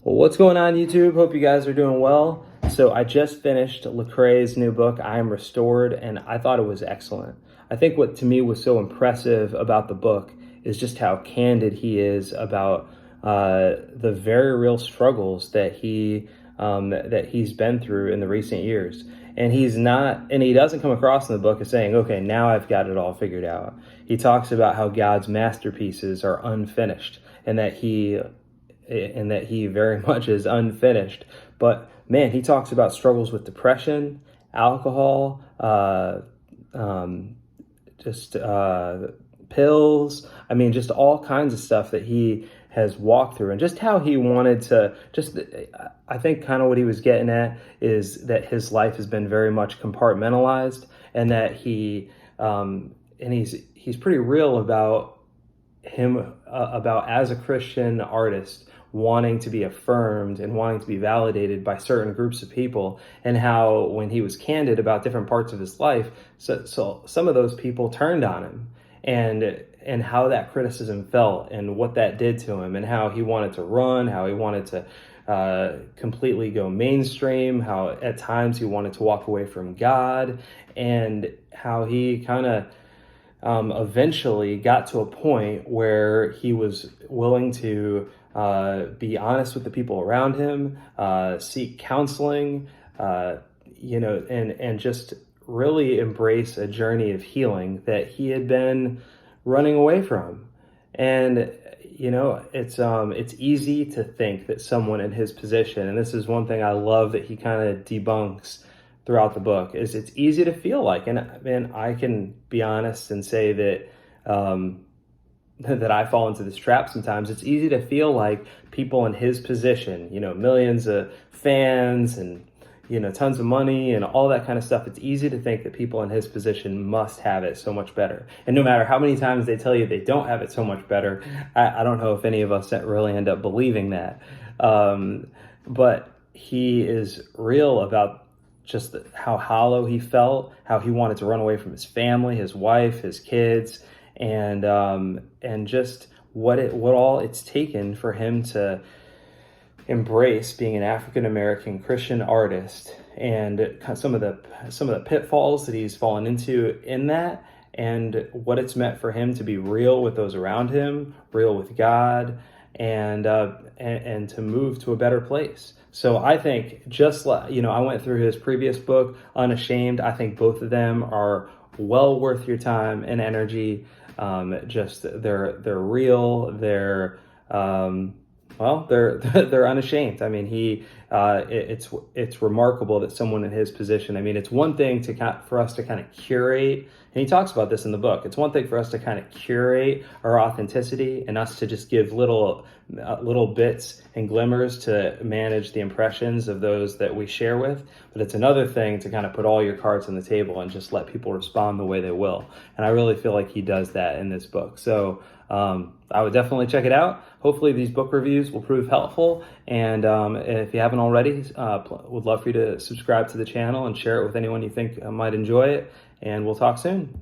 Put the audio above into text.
Well, what's going on, YouTube? Hope you guys are doing well. So I just finished Lecrae's new book, I Am Restored, and I thought it was excellent. I think what to me was so impressive about the book is just how candid he is about the very real struggles that he's been through in the recent years. And he doesn't come across in the book as saying, okay, now I've got it all figured out. He talks about how God's masterpieces are unfinished and that he very much is unfinished. But man, he talks about struggles with depression, alcohol, pills. I mean, just all kinds of stuff that he has walked through, and just how he wanted to I think kind of what he was getting at is that his life has been very much compartmentalized, and that he's pretty real about him, about as a Christian artist wanting to be affirmed and wanting to be validated by certain groups of people, and how when he was candid about different parts of his life, so some of those people turned on him, and how that criticism felt and what that did to him, and how he wanted to run, how he wanted to completely go mainstream, how at times he wanted to walk away from God, and how he kind of eventually got to a point where he was willing to be honest with the people around him, seek counseling, and just really embrace a journey of healing that he had been running away from. And it's easy to think that someone in his position, and this is one thing I love that he kind of debunks throughout the book, is it's easy to feel like, and I can be honest and say that that I fall into this trap sometimes. It's easy to feel like people in his position, millions of fans and tons of money and all that kind of stuff. It's easy to think that people in his position must have it so much better. And no matter how many times they tell you they don't have it so much better, I don't know if any of us really end up believing that. But he is real about just how hollow he felt, how he wanted to run away from his family, his wife, his kids, and just what all it's taken for him to embrace being an African American Christian artist, and some of the pitfalls that he's fallen into in that, and what it's meant for him to be real with those around him, real with God, and to move to a better place. So I think I went through his previous book, Unashamed. I think both of them are well worth your time and energy. They're real. They're they're unashamed. I mean, it's remarkable that someone in his position. I mean, it's one thing for us to kind of curate, and he talks about this in the book. It's one thing for us to kind of curate our authenticity and us to just give little bits and glimmers to manage the impressions of those that we share with. But it's another thing to kind of put all your cards on the table and just let people respond the way they will. And I really feel like he does that in this book. So I would definitely check it out. Hopefully these book reviews will prove helpful. And if you haven't already, would love for you to subscribe to the channel and share it with anyone you think might enjoy it. And we'll talk soon.